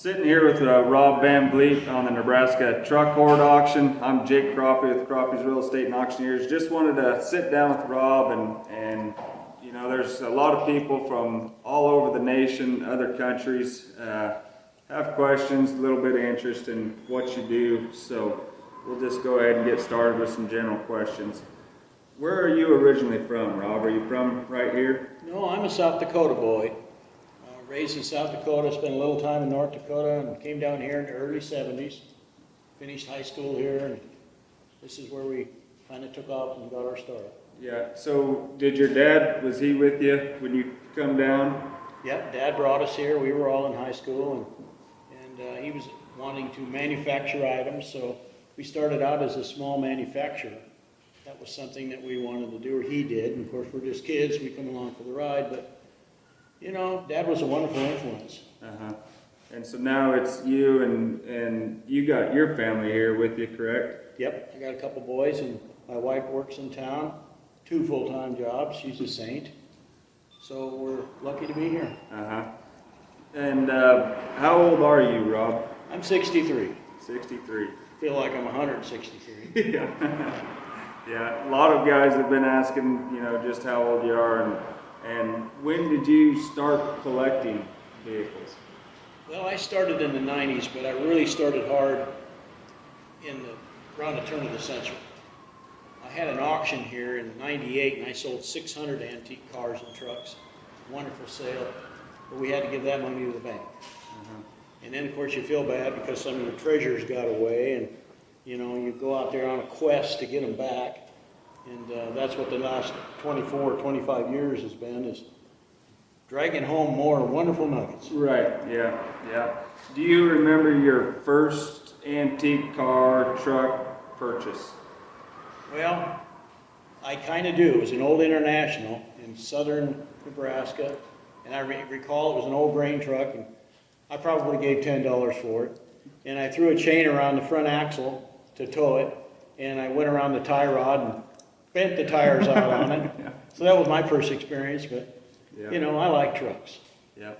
Sitting here with Rob Van Vleet on the Nebraska Truck Hoard auction. I'm Jake Crappie with Crappie's Real Estate and Auctioneers. Just wanted to sit down with Rob and you know, there's a lot of people from all over the nation, other countries, have questions, a little bit of interest in what you do. So we'll just go ahead and get started with some general questions. Where are you originally from, Rob? Are you from right here? No, I'm a South Dakota boy. Raised in South Dakota, spent a little time in North Dakota, and came down here in the early 70s. Finished high school here, and this is where we kind of took off and got our start. Yeah, so did your dad, was he with you when you come down? Yep, Dad brought us here. We were all in high school, and he was wanting to manufacture items, so we started out as a small manufacturer. That was something that we wanted to do, or he did, and of course we're just kids, we come along for the ride, but you know, Dad was a wonderful influence. And so now it's you and you got your family here with you, correct? Yep, I got a couple boys, and my wife works in town, 2 full-time jobs. She's a saint, so we're lucky to be here. And how old are you, Rob? I'm 63. 63. Feel like I'm 163. Yeah. Yeah, a lot of guys have been asking, you know, just how old you are and when did you start collecting vehicles? Well, I started in the 90s, but I really started hard around the turn of the century. I had an auction here in '98, and I sold 600 antique cars and trucks. Wonderful sale, but we had to give that money to the bank. And then, of course, you feel bad because some of your treasures got away, and you know, you go out there on a quest to get them back. And that's what the last 24, 25 years has been, is dragging home more wonderful nuggets. Right, yeah. Do you remember your first antique car, truck purchase? Well, I kind of do. It was an old International in southern Nebraska, and I recall it was an old grain truck, and I probably gave $10 for it. And I threw a chain around the front axle to tow it, and I went around the tie rod and bent the tires out on it. Yeah. So that was my first experience, but you know, I like trucks. Yeah.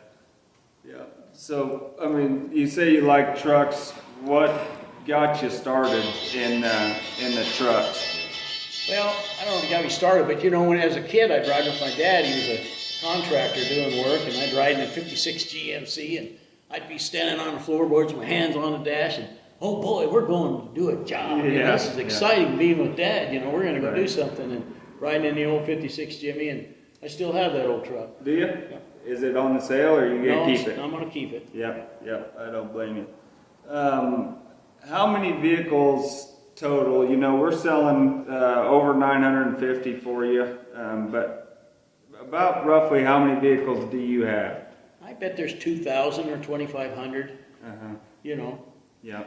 So, I mean, you say you like trucks. What got you started in the trucks? Well, I don't know what got me started, but you know, when as a kid, I'd ride with my dad. He was a contractor doing work, and I'd ride in a 56 GMC, and I'd be standing on the floorboards with my hands on the dash, and oh boy, we're going to do a job. Yeah, You know, this is exciting being with Dad. You know, we're going to go Right. do something, and riding in the old 56 Jimmy, and I still have that old truck. Do you? Yeah. Is it on the sale or are you going to keep it? I'm going to keep it. Yep, I don't blame you. How many vehicles total? You know, we're selling over 950 for you, but about roughly how many vehicles do you have? I bet there's 2,000 or 2,500. You know. Yeah,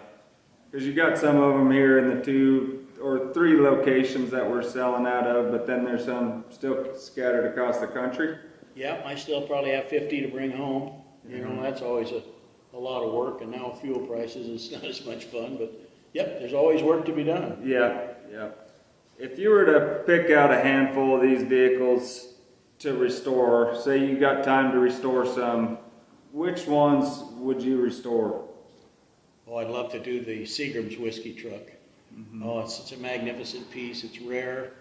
because you got some of them here in the 2 or 3 locations that we're selling out of, but then there's some still scattered across the country. Yeah, I still probably have 50 to bring home. You know, that's always a lot of work, and now with fuel prices, it's not as much fun, but yep, there's always work to be done. Yeah. If you were to pick out a handful of these vehicles to restore, say you got time to restore some, which ones would you restore? Oh, I'd love to do the Seagram's whiskey truck. Oh, it's such a magnificent piece. It's rare,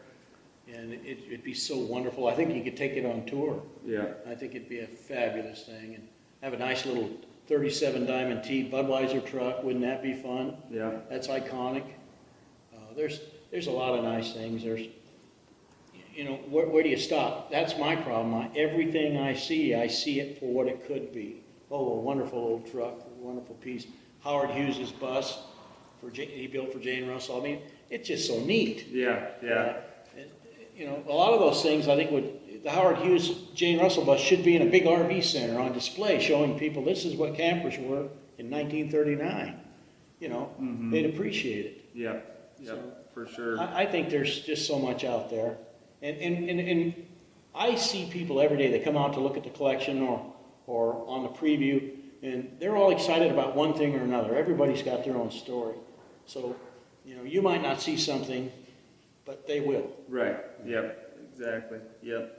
and it'd be so wonderful. I think you could take it on tour. Yeah. I think it'd be a fabulous thing. And have a nice little 37 Diamond T Budweiser truck. Wouldn't that be fun? Yeah. That's iconic. There's a lot of nice things. There's, you know, where do you stop? That's my problem. Everything I see it for what it could be. Oh, a wonderful old truck, a wonderful piece. Howard Hughes's bus he built for Jane Russell. I mean, it's just so neat. Yeah. You know, a lot of those things I think the Howard Hughes Jane Russell bus should be in a big RV center on display, showing people this is what campers were in 1939. You know, they'd appreciate it. Yeah, So, for sure. I think there's just so much out there, and I see people every day that come out to look at the collection or on the preview, and they're all excited about one thing or another. Everybody's got their own story. So, you know, you might not see something, but they will. Right. Yep. Exactly. Yep.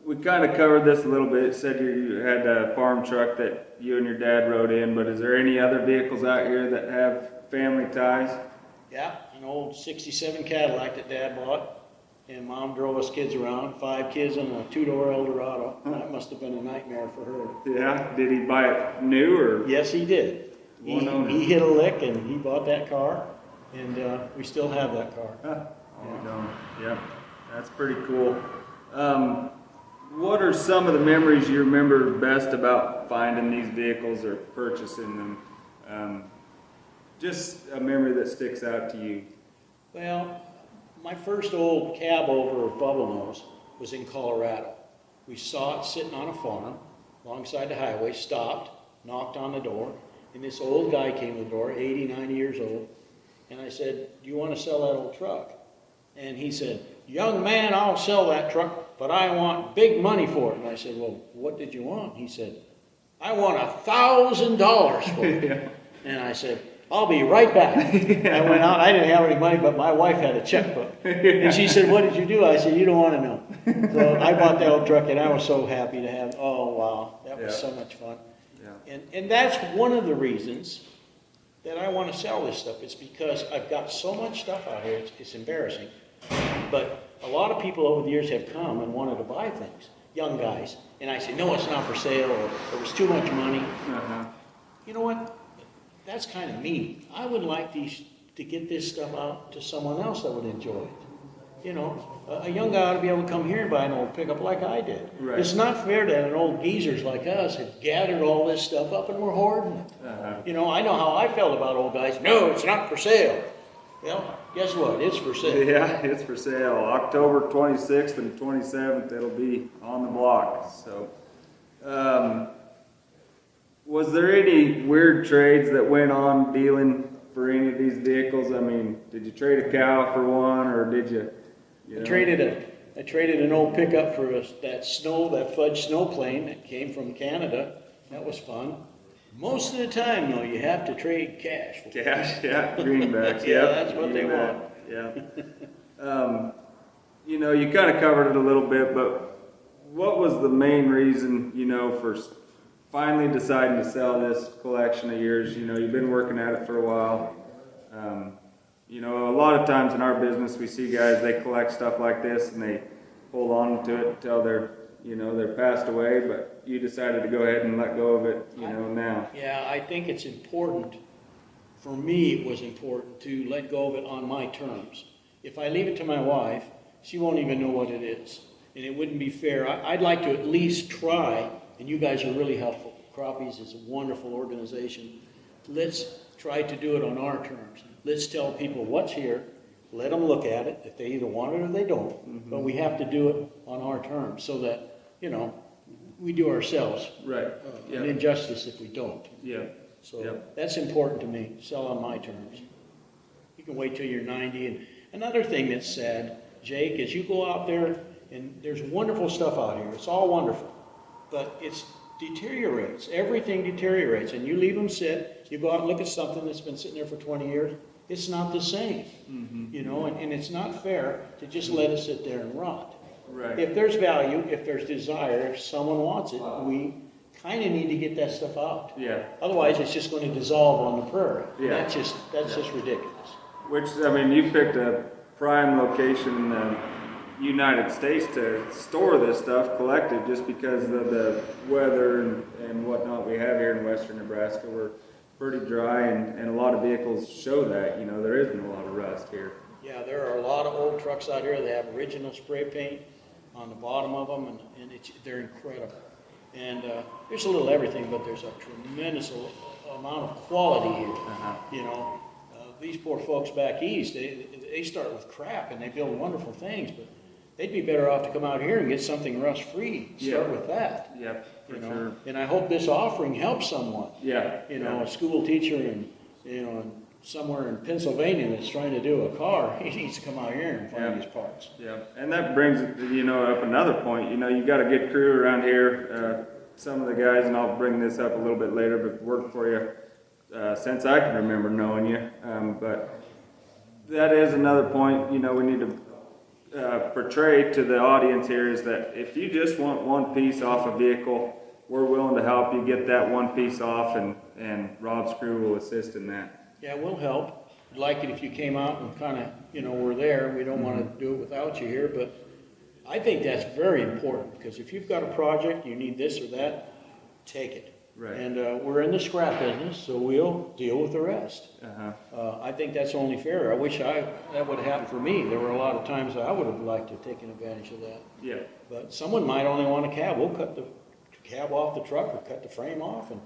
we kind of covered this a little bit. It said you had a farm truck that you and your dad rode in, but is there any other vehicles out here that have family ties? Yeah, an old 67 Cadillac that Dad bought, and Mom drove us kids around, 5 kids in a 2-door Eldorado. That must have been a nightmare for her. Yeah, did he buy it new or? Yes, he did. One owner. He hit a lick and he bought that car, and we still have that car. Yeah, that's pretty cool. What are some of the memories you remember best about finding these vehicles or purchasing them? Just a memory that sticks out to you. Well, my first old cab over Bubble Nose was in Colorado. We saw it sitting on a farm alongside the highway, stopped, knocked on the door, and this old guy came to the door, 80, 90 years old, and I said, "Do you want to sell that old truck?" And he said, "Young man, I'll sell that truck, but I want big money for it." And I said, "Well, what did you want?" He said, "I want $1,000 for it." Yeah. And I said, "I'll be right back." I went out. I didn't have any money, but my wife had a checkbook. And she said, "What did you do?" I said, "You don't want to know." So I bought that old truck, and I was so happy to have. Oh wow, that was so much fun. Yeah. And that's one of the reasons that I want to sell this stuff. It's because I've got so much stuff out here. It's embarrassing, but a lot of people over the years have come and wanted to buy things, young guys, and I say, "No, it's not for sale," or "It was too much money." You know what? That's kind of mean. I would like to get this stuff out to someone else that would enjoy it. You know, a young guy ought to be able to come here and buy an old pickup like I did. Right. It's not fair that an old geezers like us have gathered all this stuff up and we're hoarding it. You know, I know how I felt about old guys. "No, it's not for sale." Well, guess what? It's for sale. Yeah, it's for sale. October 26th and 27th, it'll be on the block. So, was there any weird trades that went on dealing for any of these vehicles? I mean, did you trade a cow for one, or did you? I traded an old pickup for that fudge snow plane that came from Canada. That was fun. Most of the time, though, you have to trade cash. Cash, yeah, greenbacks. Yeah, yep, that's what they bet. want. Yeah. You know, you kind of covered it a little bit, but what was the main reason, you know, for finally deciding to sell this collection of yours? You know, you've been working at it for a while. You know, a lot of times in our business, we see guys, they collect stuff like this and they hold on to it until they're passed away, but you decided to go ahead and let go of it, you know, now. Yeah, I think it's important. For me, it was important to let go of it on my terms. If I leave it to my wife, she won't even know what it is. And it wouldn't be fair. I'd like to at least try, and you guys are really helpful. Crappies is a wonderful organization. Let's try to do it on our terms. Let's tell people what's here. Let them look at it. If they either want it or they don't. Mm-hmm. But we have to do it on our terms so that, you know, we do ourselves Right. an injustice if we don't. Yeah. So that's important to me, sell on my terms. You can wait till you're 90. And another thing that's sad, Jake, is you go out there and there's wonderful stuff out here. It's all wonderful, but it deteriorates. Everything deteriorates, and you leave them sit. You go out and look at something that's been sitting there for 20 years. It's not the same, you know, and it's not fair to just let it sit there and rot. Right. If there's value, if there's desire, if someone wants it, we kind of need to get that stuff out. Yeah. Otherwise, it's just going to dissolve on the prairie. Yeah. That's just ridiculous. Which, I mean, you picked a prime location in the United States to store this stuff collected just because of the weather and whatnot we have here in western Nebraska. We're pretty dry, and a lot of vehicles show that. You know, there isn't a lot of rust here. Yeah, there are a lot of old trucks out here that have original spray paint on the bottom of them, and they're incredible. And there's a little everything, but there's a tremendous amount of quality here. You know, these poor folks back east, they start with crap and they build wonderful things, but they'd be better off to come out here and get something rust-free. Start with that. Yep, for You know, sure. and I hope this offering helps someone. Yeah. You know, a school teacher and somewhere in Pennsylvania that's trying to do a car, he needs to come out here and find these parts. Yeah, and that brings, you know, up another point. You know, you got a good crew around here. Some of the guys, and I'll bring this up a little bit later, but worked for you since I can remember knowing you. But that is another point. You know, we need to portray to the audience here is that if you just want one piece off a vehicle, we're willing to help you get that one piece off, and Rob's crew will assist in that. Yeah, we'll help. I'd like it if you came out and kind of, we're there. We don't want to do it without you here, but I think that's very important, because if you've got a project, you need this or that, take it. Right. And we're in the scrap business, so we'll deal with the rest. I think that's only fair. I wish that would have happened for me. There were a lot of times I would have liked to have taken advantage of that. Yeah. But someone might only want a cab. We'll cut the cab off the truck or cut the frame off and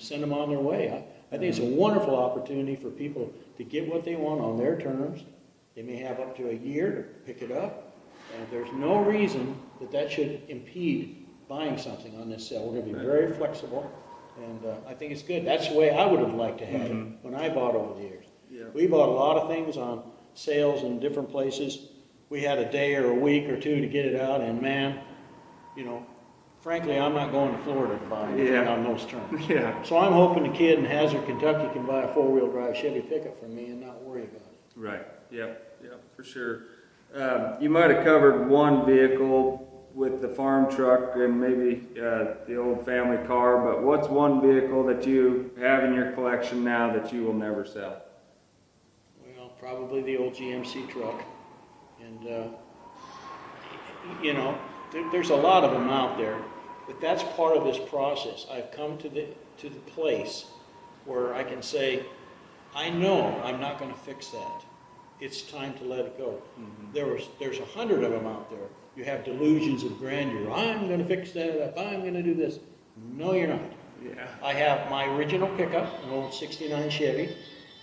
send them on their way. I think it's a wonderful opportunity for people to get what they want on their terms. They may have up to a year to pick it up, and there's no reason that should impede buying something on this sale. We're going to be very flexible, and I think it's good. That's the way I would have liked to have it when I bought over the years. Yeah. We bought a lot of things on sales in different places. We had a day or a week or two to get it out, and man, frankly, I'm not going to Florida to buy anything on those terms. Yeah. So I'm hoping the kid in Hazard, Kentucky can buy a four-wheel drive Chevy pickup from me and not worry about it. Right. Yep, for sure. You might have covered one vehicle with the farm truck and maybe the old family car, but what's one vehicle that you have in your collection now that you will never sell? Well, probably the old GMC truck. And, there's a lot of them out there, but that's part of this process. I've come to the place where I can say, I know I'm not going to fix that. It's time to let it go. There's 100 of them out there. You have delusions of grandeur. I'm going to fix that up. I'm going to do this. No, you're not. Yeah. I have my original pickup, an old 69 Chevy,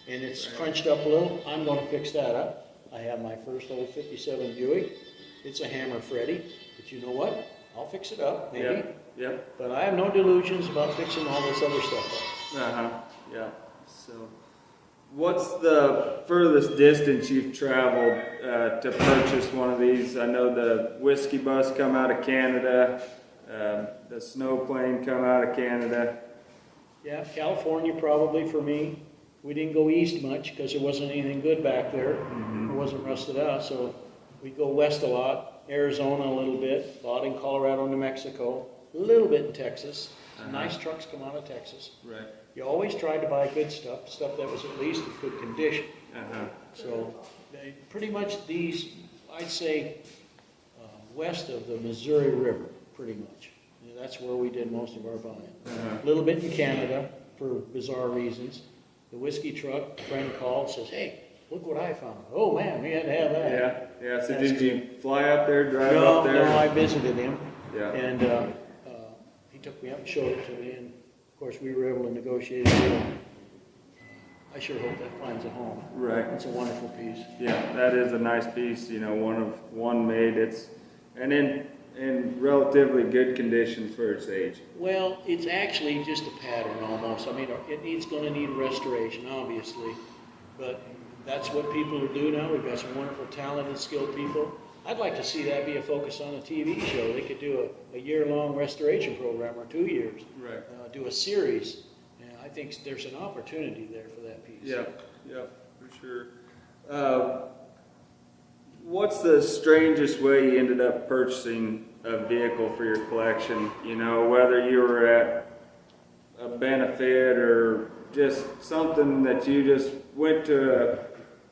and it's crunched up a little. I'm going to fix that up. I have my first old 57 Buick. It's a Hammer Freddy, but you know what? I'll fix it up, maybe. Yeah. But I have no delusions about fixing all this other stuff up. Yeah. So, what's the furthest distance you've traveled to purchase one of these? I know the whiskey bus come out of Canada, the snow plane come out of Canada. Yeah, California probably for me. We didn't go east much because there wasn't anything good back there. It wasn't rusted out, so we go west a lot. Arizona a little bit, a lot in Colorado, New Mexico, a little bit in Texas. Some nice trucks come out of Texas. Right. You always tried to buy good stuff that was at least in good condition. So pretty much these, I'd say, west of the Missouri River, pretty much. That's where we did most of our buying. A little bit in Canada for bizarre reasons. The whiskey truck, a friend called, says, hey, look what I found. Oh man, we had to have that. Yeah. So did you fly up there, drive up there? No, I visited him. Yeah. And he took me up and showed it to me, and of course we were able to negotiate a deal. I sure hope that finds a home. Right. It's a wonderful piece. Yeah, that is a nice piece. One made. And in relatively good condition for its age. Well, it's actually just a pattern almost. I mean, it's going to need restoration, obviously, but that's what people are doing now. We've got some wonderful, talented, skilled people. I'd like to see that be a focus on a TV show. They could do a year-long restoration program, or 2 years. Right. Do a series. And I think there's an opportunity there for that piece. Yeah, for sure. What's the strangest way you ended up purchasing a vehicle for your collection? Whether you were at a benefit or just something that you just went to a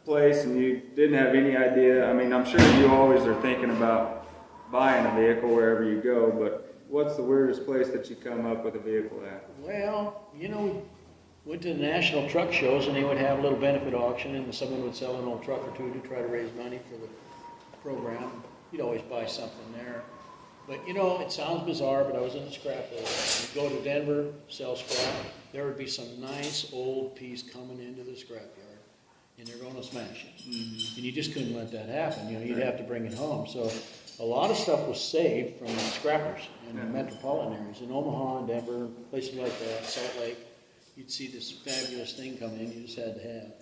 place and you didn't have any idea. I mean, I'm sure you always are thinking about buying a vehicle wherever you go, but what's the weirdest place that you come up with a vehicle at? Well, we went to the national truck shows and they would have a little benefit auction and someone would sell an old truck or two to try to raise money for the program. You'd always buy something there. But it sounds bizarre, but I was in the scrap business. You'd go to Denver, sell scrap. There would be some nice old piece coming into the scrapyard, and they're going to smash it. And you just couldn't let that happen. You'd have to bring it home. So a lot of stuff was saved from the scrappers in the metropolitan areas. In Omaha and Denver, places like that, Salt Lake, you'd see this fabulous thing come in you just had to have.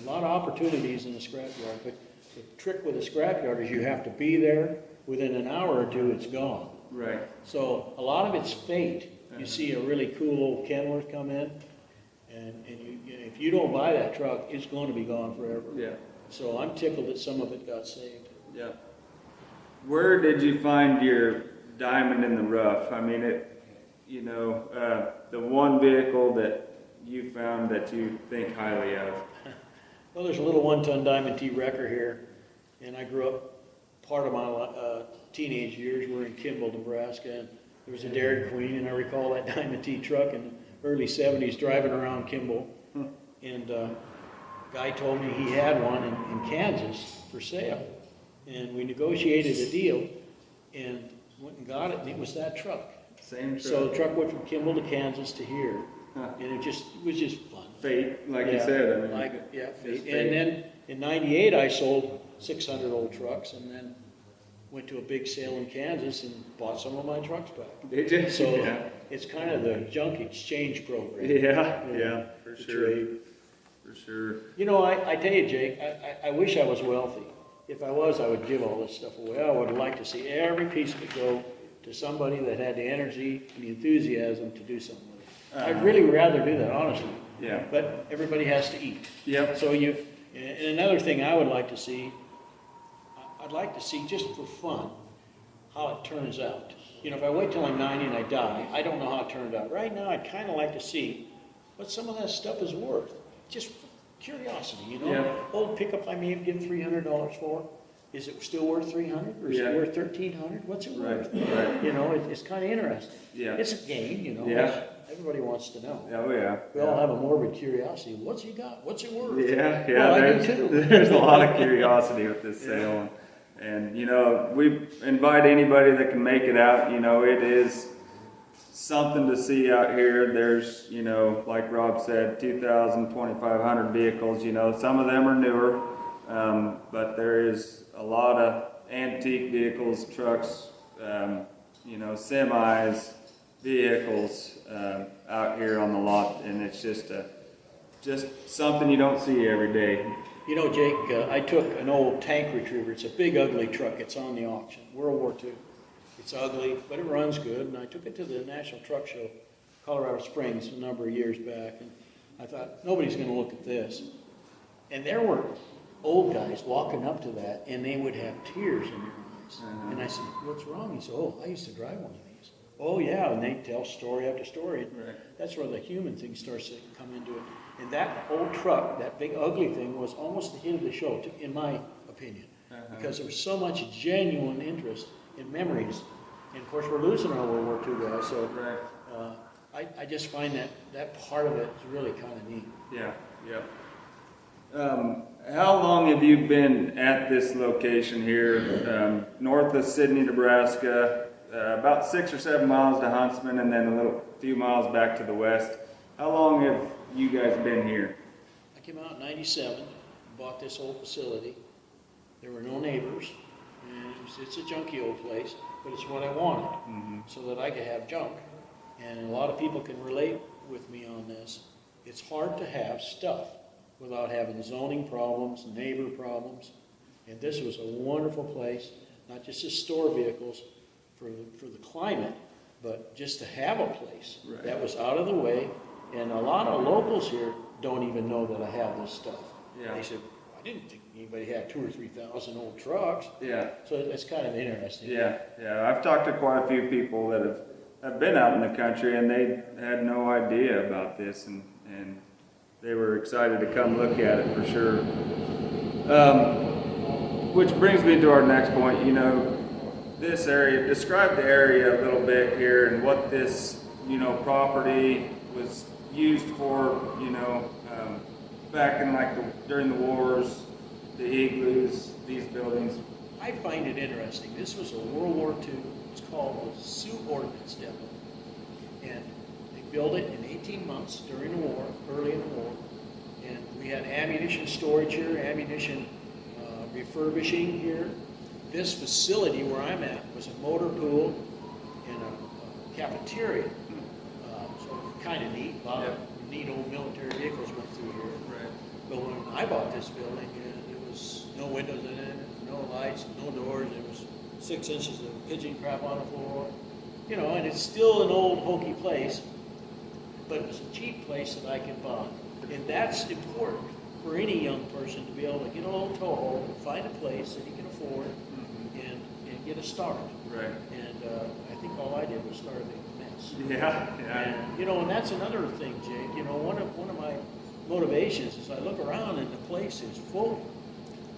A lot of opportunities in the scrapyard. But the trick with the scrapyard is you have to be there. Within an hour or two, it's gone. Right. So a lot of it's fate. You see a really cool old Kenworth come in, and if you don't buy that truck, it's going to be gone forever. Yeah. So I'm tickled that some of it got saved. Yeah. Where did you find your diamond in the rough? I mean, the one vehicle that you found that you think highly of. Well, there's a little 1-ton Diamond T wrecker here, and I grew up, part of my teenage years were in Kimball, Nebraska, and there was a Dairy Queen, and I recall that Diamond T truck in the early 70s driving around Kimball, and guy told me he had one in Kansas for sale, and we negotiated a deal, and went and got it, and it was that truck. Same truck. So the truck went from Kimball to Kansas to here, and it was just fun. Fate, like you said. I mean, Fate. And then in '98, I sold 600 old trucks, and then went to a big sale in Kansas and bought some of my trucks back. Did you? So Yeah. it's kind of the junk exchange program. Yeah, for the sure. trade. For sure. You know, I tell you, Jake, I wish I was wealthy. If I was, I would give all this stuff away. I would like to see every piece of it go to somebody that had the energy and the enthusiasm to do something with it. I'd really rather do that, honestly. Yeah. But everybody has to eat. Yep. So and another thing I would like to see, I'd like to see just for fun, how it turns out. You know, if I wait till I'm 90 and I die, I don't know how it turned out. Right now, I'd kind of like to see what some of that stuff is worth. Just curiosity, you know? Yeah. Old pickup I may have given $300 for, is it still worth $300 or is it worth $1,300? What's it worth? Right. You know, it's kind of interesting. Yeah. It's a game, you know? Yeah. Everybody wants to know. Oh, yeah. We all have a morbid curiosity. What's he got? What's it worth? Yeah, Well, I do there's, too. there's a lot of curiosity with this sale. And, you know, we invite anybody that can make it out. You know, it is something to see out here. There's, you know, like Rob said, 2,000, 2,500 vehicles. You know, some of them are newer, but there is a lot of antique vehicles, trucks, you know, semis, vehicles out here on the lot, and it's just something you don't see every day. You know, Jake, I took an old tank retriever. It's a big, ugly truck. It's on the auction, World War II. It's ugly, but it runs good. And I took it to the National Truck Show, Colorado Springs, a number of years back. And I thought, nobody's going to look at this. And there were old guys walking up to that, and they would have tears in their eyes. And I said, what's wrong? He said, oh, I used to drive one of these. Oh, yeah, and they tell story after story. Right. That's where the human thing starts to come into it. And that old truck, that big ugly thing, was almost the hit of the show, in my opinion, because there was so much genuine interest in memories. And of course, we're losing our World War II guys, so I just find that part of it is really kind of neat. Yeah, yeah. How long have you been at this location here, north of Sidney, Nebraska? About 6 or 7 miles to Huntsman, and then a few miles back to the west. How long have you guys been here? I came out in '97, bought this old facility. There were no neighbors, and it's a junky old place, but it's what I wanted, so that I could have junk. And a lot of people can relate with me on this. It's hard to have stuff without having zoning problems, neighbor problems, and this was a wonderful place, not just to store vehicles for the climate, but just to have a place that was out of the way. And a lot of locals here don't even know that I have this stuff. Yeah. They said, I didn't think anybody had 2,000 or 3,000 old trucks. Yeah. So it's kind of interesting. Yeah. I've talked to quite a few people that have been out in the country, and they had no idea about this, and they were excited to come look at it for sure. Which brings me to our next point. You know, this area. Describe the area a little bit here, and what this, you know, property was used for, you know, back in during the wars, the igloos, these buildings. I find it interesting. This was a World War II, it's called the Sioux Ordnance Depot. And they built it in 18 months during the war, early in the war. And we had ammunition storage here, ammunition refurbishing here. This facility where I'm at was a motor pool and a cafeteria. So kind of neat. A lot of neat old military vehicles went through here. Right. But when I bought this building, there was no windows in it, no lights, no doors. There was 6 inches of pigeon crap on the floor. You know, and it's still an old hokey place, but it was a cheap place that I could buy. And that's important for any young person to be able to get a little toehold and find a place that he can afford get a start. Right. And I think all I did was start a big mess. Yeah, yeah. And, you know, and that's another thing, Jake. You know, one of my motivations is I look around and the place is full.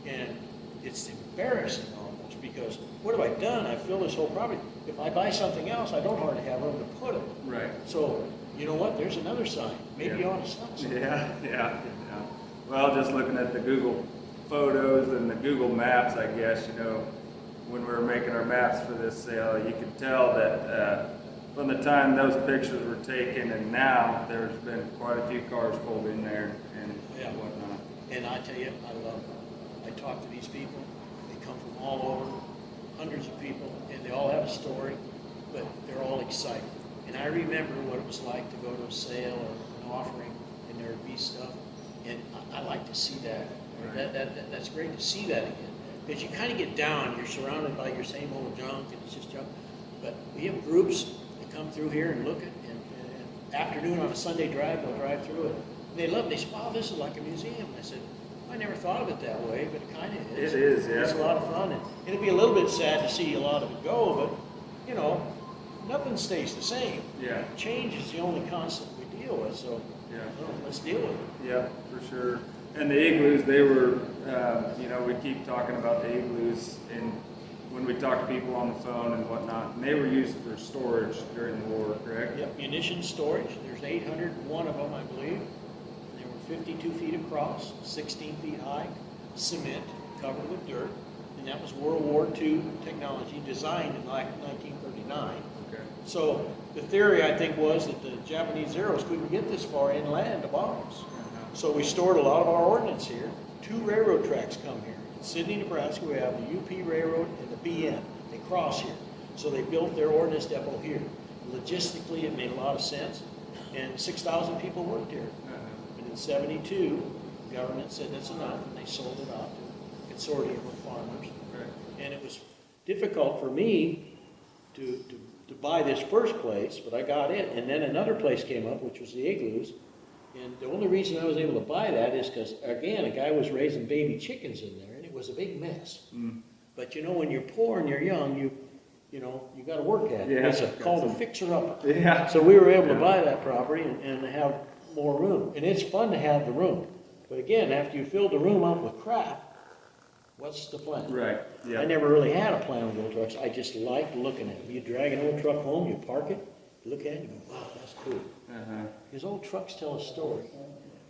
And it's embarrassing almost, because what have I done? I filled this whole property. If I buy something else, I don't hardly have room to put it. Right. So, you know what? There's another sign. Maybe you ought to sell something. Yeah. Well, just looking at the Google photos and the Google Maps, I guess, you know, when we were making our maps for this sale, you could tell that from the time those pictures were taken and now, there's been quite a few cars pulled in there and whatnot. And I tell you, I love them. I talk to these people. They come from all over, hundreds of people, and they all have a story, but they're all excited. And I remember what it was like to go to a sale or an offering, and there would be stuff. And I like to see that. Right. That's great to see that again. Because you kind of get down, you're surrounded by your same old junk, and it's just junk. But we have groups that come through here and look at, and afternoon on a Sunday drive, they'll drive through it. And they love it. They say, wow, this is like a museum. I said, I never thought of it that way, but it kind of is. It is, yeah. It's a lot of fun. And it'd be a little bit sad to see a lot of it go, but, you know, nothing stays the same. Yeah. Change is the only constant we deal with, so let's deal with it. Yeah, for sure. And the igloos, they were, you know, we keep talking about the igloos, and when we talk to people on the phone and whatnot, and they were used for storage during the war, correct? Yep, munition storage. There's 801 of them, I believe. They were 52 feet across, 16 feet high, cement covered with dirt, and that was World War II technology designed in like 1939. Okay. So the theory, I think, was that the Japanese Zeros couldn't get this far inland to bomb us. So we stored a lot of our ordnance here. 2 railroad tracks come here. In Sidney, Nebraska, we have the UP Railroad and the BN. They cross here. So they built their ordnance depot here. Logistically, it made a lot of sense. And 6,000 people worked here. But in '72, the government said that's enough, and they sold it out to a consortium of farmers. Right. And it was difficult for me to buy this first place, but I got it. And then another place came up, which was the igloos. And the only reason I was able to buy that is because, again, a guy was raising baby chickens in there, and it was a big mess. But you know, when you're poor and you're young, you know, you got to work at it. Yeah, It's called a fixer-upper. Yeah. So we were able to buy that property and have more room. And it's fun to have the room. But again, after you fill the room up with crap, what's the plan? Right. Yeah. I never really had a plan with old trucks. I just liked looking at them. You drag an old truck home, you park it, you look at it, and you go, wow, that's cool. Because old trucks tell a story.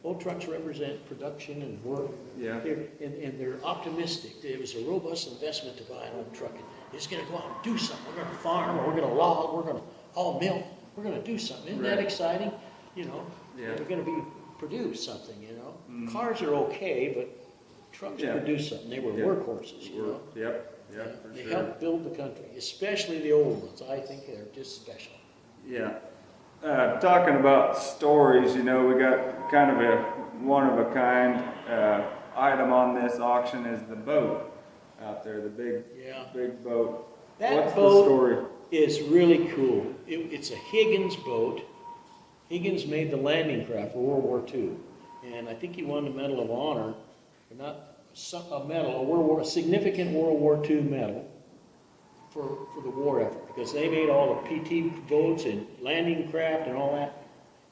Old trucks represent production and work. Yeah. And they're optimistic. It was a robust investment to buy an old truck. It's going to go out and do something. We're going to farm, or we're going to log, we're going to haul milk. We're going to do something. Isn't that exciting? You know, we're going to produce something, you know. Cars are okay, but trucks produce something. They were workhorses, you know. Yep, for They sure. helped build the country, especially the old ones. I think they're just special. Yeah. Talking about stories, you know, we got kind of a one-of-a-kind item on this auction is the boat out there, the big boat. That What's boat the story? is really cool. It's a Higgins boat. Higgins made the landing craft for World War II, and I think he won the Medal of Honor, but not a medal, a significant World War II medal for the war effort, because they made all the PT boats and landing craft and all that.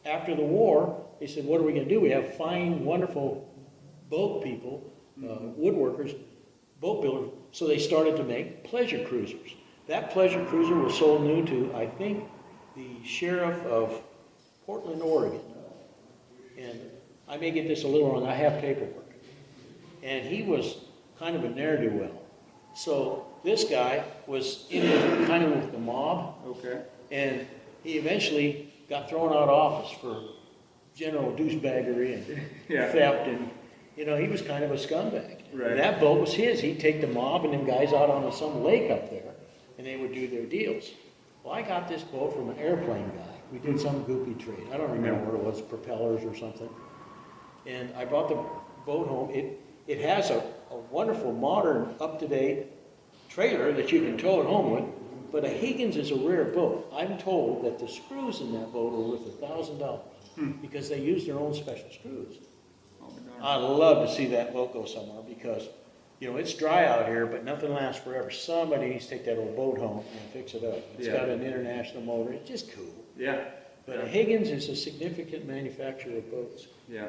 After the war, they said, what are we going to do? We have fine, wonderful boat people, woodworkers, boat builders, so they started to make pleasure cruisers. That pleasure cruiser was sold new to, I think, the sheriff of Portland, Oregon. And I may get this a little wrong, I have paperwork. And he was kind of a ne'er-do-well. So this guy was in it kind of with the mob. Okay. And he eventually got thrown out of office for general douchebaggery and theft. And, you know, he was kind of a scumbag. Right. And that boat was his. He'd take the mob and them guys out on some lake up there, and they would do their deals. Well, I got this boat from an airplane guy. We did some goopy trade. I don't remember what it was, propellers or something. And I brought the boat home. It has a wonderful, modern, up-to-date trailer that you can tow it home with, but a Higgins is a rare boat. I'm told that the screws in that boat are worth $1,000 because they use their own special screws. I'd love to see that boat go somewhere because you know, it's dry out here, but nothing lasts forever. Somebody needs to take that old boat home and fix it up. It's got an international motor. It's just cool. Yeah. But Higgins is a significant manufacturer of boats. Yeah.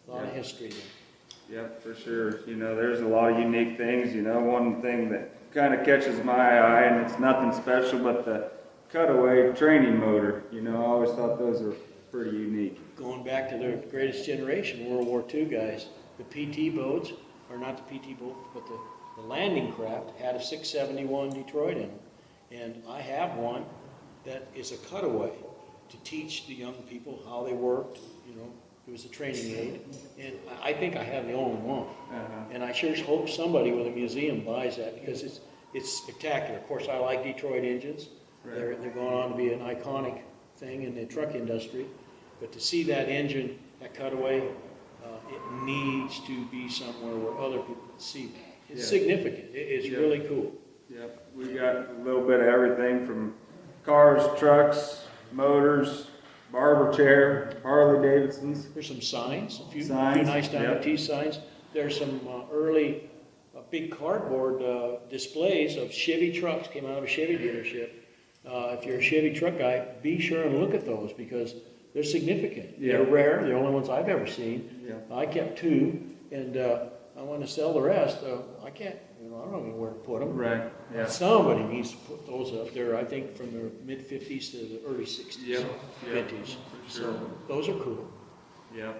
A lot of history there. Yep, for sure. You know, there's a lot of unique things. You know, one thing that kind of catches my eye, and it's nothing special, but the cutaway training motor. You know, I always thought those were pretty unique. Going back to the greatest generation, World War II guys, the PT boats, or not the PT boat, but the landing craft had a 671 Detroit in them. And I have one that is a cutaway to teach the young people how they worked. You know, it was a training aid. And I think I have the only one. And I sure hope somebody with a museum buys that, because it's spectacular. Of course, I like Detroit engines. Right. They're going on to be an iconic thing in the truck industry. But to see that engine, that cutaway, it needs to be somewhere where other people can see that. It's significant. It's really cool. Yep, we got a little bit of everything from cars, trucks, motors, barber chair, Harley Davidsons. There's some signs, a few Signs, nice WT signs. There's some early big cardboard displays of Chevy trucks, came out of a Chevy dealership. If you're a Chevy truck guy, be sure and look at those, because they're significant. They're rare. They're the only ones I've ever seen. I kept two, and I want to sell the rest. I can't, you know, I don't know where to put them. Right. Yeah. Somebody needs to put those up there. I think from the mid '50s to the early '60s vintage. So those are cool. Yeah.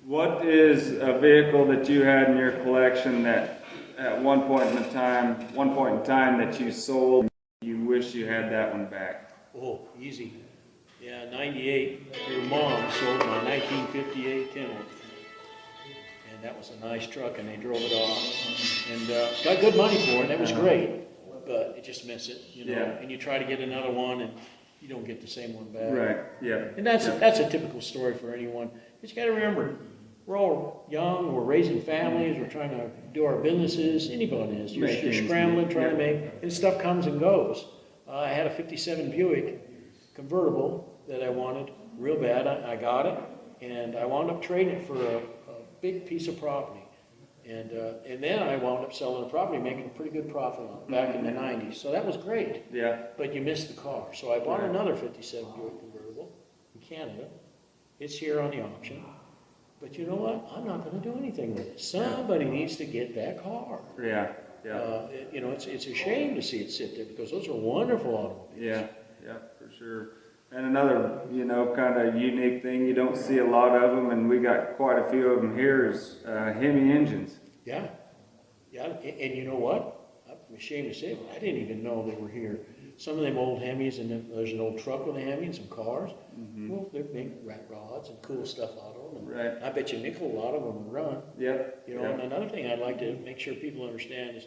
What is a vehicle that you had in your collection that at one point in time that you sold, you wish you had that one back? Oh, easy. Yeah, 98, your mom sold my 1958 Kenworth. And that was a nice truck, and they drove it off. And got good money for it, that was great. But you just miss it, you know. And you try to get another one, and you don't get the same one back. Right, yeah. And that's a typical story for anyone. But you got to remember, we're all young, we're raising families, we're trying to do our businesses. Anybody is. You're scrambling, trying to make, and stuff comes and goes. I had a '57 Buick convertible that I wanted real bad. I got it, and I wound up trading it for a big piece of property. And then I wound up selling the property, making a pretty good profit on it back in the '90s. So that was great. Yeah. But you missed the car. So I bought another '57 Buick convertible in Canada. It's here on the auction. But you know what? I'm not going to do anything with it. Somebody needs to get that car. Yeah. Yeah. You know, it's a shame to see it sit there, because those are wonderful automobiles. Yeah. Yeah, for sure. And another, you know, kind of unique thing, you don't see a lot of them, and we got quite a few of them here, is Hemi engines. Yeah. Yeah, and you know what? I'm ashamed to say it, I didn't even know they were here. Some of them old Hemis, and then there's an old truck with a Hemi and some cars. Well, they make rat rods and cool stuff out of them. Right. I bet you nickel a lot of them run. Yep. You know, and another thing I'd like to make sure people understand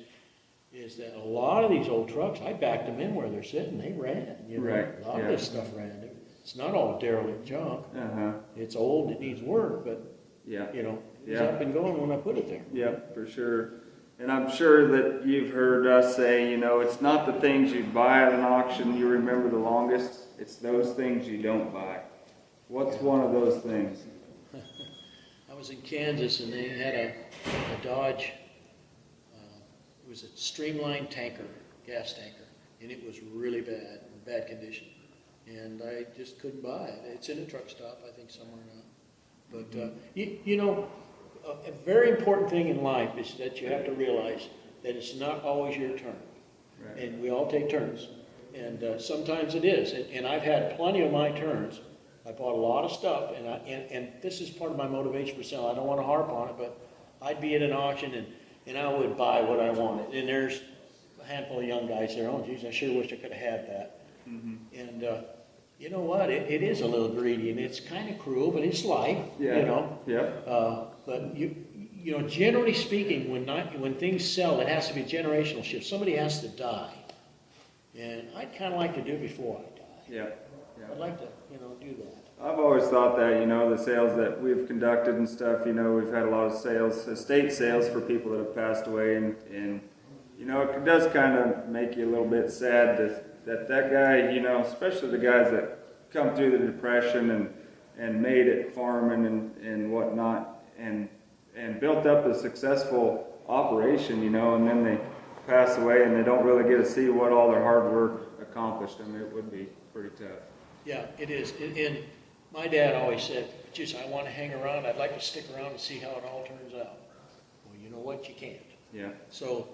is that a lot of these old trucks, I backed them in where they're sitting, they ran. You know, Right. a lot of this stuff ran. It's not all derelict junk. It's old, it needs work, but you know, it's up and going when I put it there. Yep, for sure. And I'm sure that you've heard us say, you know, it's not the things you buy at an auction you remember the longest, it's those things you don't buy. What's one of those things? I was in Kansas, and they had a Dodge, it was a streamlined tanker, gas tanker, and it was really bad, in bad condition. And I just couldn't buy it. It's in a truck stop, I think, somewhere now. But, you know, a very important thing in life is that you have to realize that it's not always your turn. Right. And we all take turns. And sometimes it is. And I've had plenty of my turns. I bought a lot of stuff, and this is part of my motivation for selling. I don't want to harp on it, but I'd be at an auction, and I would buy what I wanted. And there's a handful of young guys there, oh, geez, I sure wish I could have had that. And you know what? It is a little greedy, and it's kind of cruel, but it's life. You know. But you know, generally speaking, when things sell, it has to be a generational shift. Somebody has to die, and I'd kind of like to do it before I die. I'd like to, you know, do that. I've always thought that, you know, the sales that we've conducted and stuff, you know, we've had a lot of sales, estate sales for people that have passed away, and you know, it does kind of make you a little bit sad that guy, you know, especially the guys that come through the Depression and made it farming and whatnot, and built up a successful operation, you know, and then they pass away and they don't really get to see what all their hard work accomplished. I mean, it would be pretty tough. Yeah, it is. And my dad always said, geez, I want to hang around. I'd like to stick around and see how it all turns out. Well, you know what? You can't. Yeah. So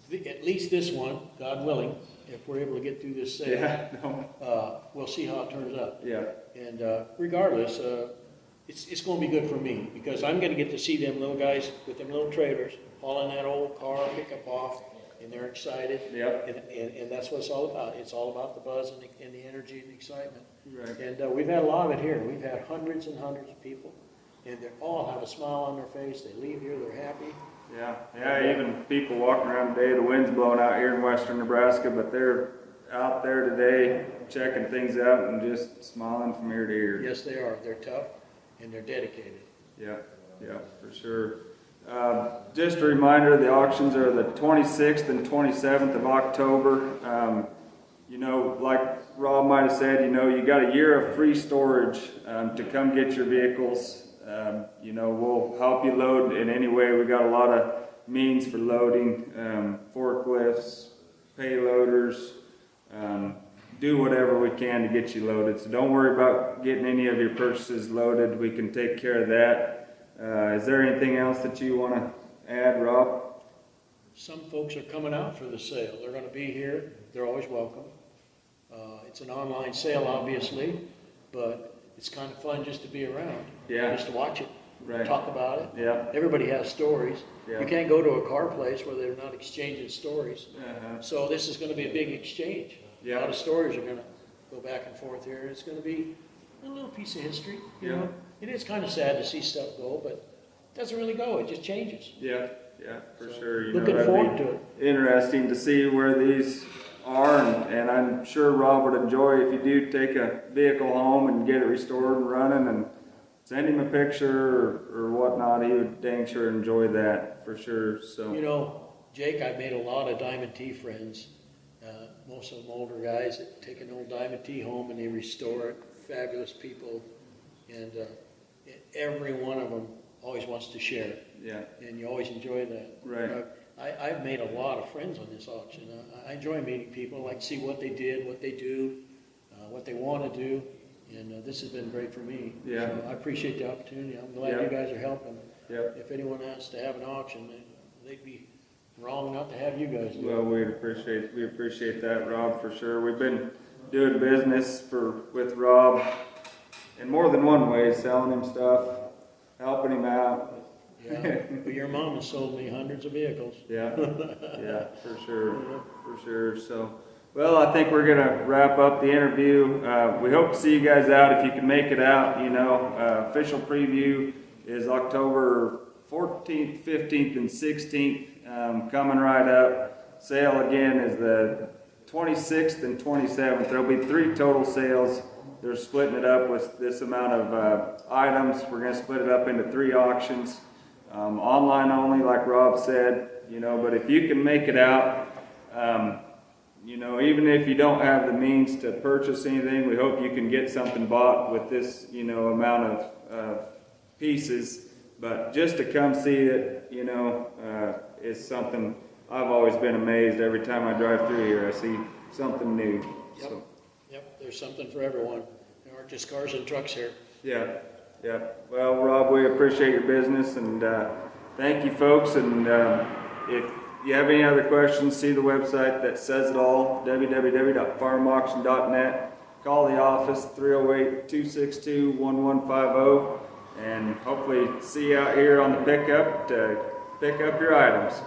at least this one, God willing, if we're able to get through this sale, Yeah. No. we'll see how it turns out. Yeah. And regardless, it's going to be good for me because I'm going to get to see them little guys with them little trailers hauling that old car pickup off, and they're excited. Yep. And that's what it's all about. It's all about the buzz and the energy and the excitement. Right. And we've had a lot of it here. We've had hundreds and hundreds of people, and they all have a smile on their face. They leave here, they're happy. Yeah, yeah, even people walking around today, the wind's blowing out here in western Nebraska, but they're out there today checking things out and just smiling from ear to ear. Yes, they are. They're tough, and they're dedicated. Yeah, yeah, for sure. Just a reminder, the auctions are the 26th and 27th of October. You know, like Rob might have said, you know, you got a year of free storage to come get your vehicles. You know, we'll help you load in any way. We got a lot of means for loading, forklifts, payloaders, do whatever we can to get you loaded. So don't worry about getting any of your purchases loaded. We can take care of that. Is there anything else that you want to add, Rob? Some folks are coming out for the sale. They're going to be here. They're always welcome. It's an online sale, obviously, but it's kind of fun just to be around. Yeah. Just to watch it, Right. talk about it. Yeah. Everybody has stories. Yeah. You can't go to a car place where they're not exchanging stories. Uh-huh. So this is going to be a big exchange. Yeah. A lot of stories are going to go back and forth here. It's going to be a little piece of history. You Yeah. know, it is kind of sad to see stuff go, but it doesn't really go. It just changes. Yeah, yeah, for So, sure. You looking that'd forward be to it. Interesting to see where these are, and I'm sure Rob would enjoy if you do take a vehicle home and get it restored and running and send him a picture or whatnot. He would dang sure enjoy that for sure. So You know, Jake, I've made a lot of Diamond T friends. Most of them older guys that take an old Diamond T home and they restore it. Fabulous people. And every one of them always wants to share it. yeah, And you always enjoy that. Right. I've made a lot of friends on this auction. I enjoy meeting people. I like to see what they did, what they do, what they want to do. And this has been great for me. Yeah. So I appreciate the opportunity. I'm glad Yeah. you guys are helping. yeah. If anyone has to have an auction, they'd be wrong not to have you guys do it. Well, we appreciate that, Rob, for sure. We've been doing business with Rob in more than one way, selling him stuff, helping him out. Yeah, but your mom has sold me hundreds of vehicles. Yeah, yeah, for sure. So, well, I think we're gonna wrap up the interview. We hope to see you guys out if you can make it out. You know, official preview is October 14th, 15th, and 16th, coming right up. Sale again is the 26th and 27th. There'll be 3 total sales. They're splitting it up with this amount of items. We're gonna split it up into 3 auctions. Online only, like Rob said, you know, but if you can make it out, you know, even if you don't have the means to purchase anything, we hope you can get something bought with this, you know, amount of pieces. But just to come see it, you know, is something I've always been amazed. Every time I drive through here, I see something new. Yep. So, Yep, there's something for everyone. There aren't just cars and trucks here. yeah. Yeah. Well, Rob, we appreciate your business, and thank you, folks. And if you have any other questions, see the website that says it all, www.farmauction.net. Call the office, 308-262-1150, and hopefully see you out here on the pickup to pick up your items.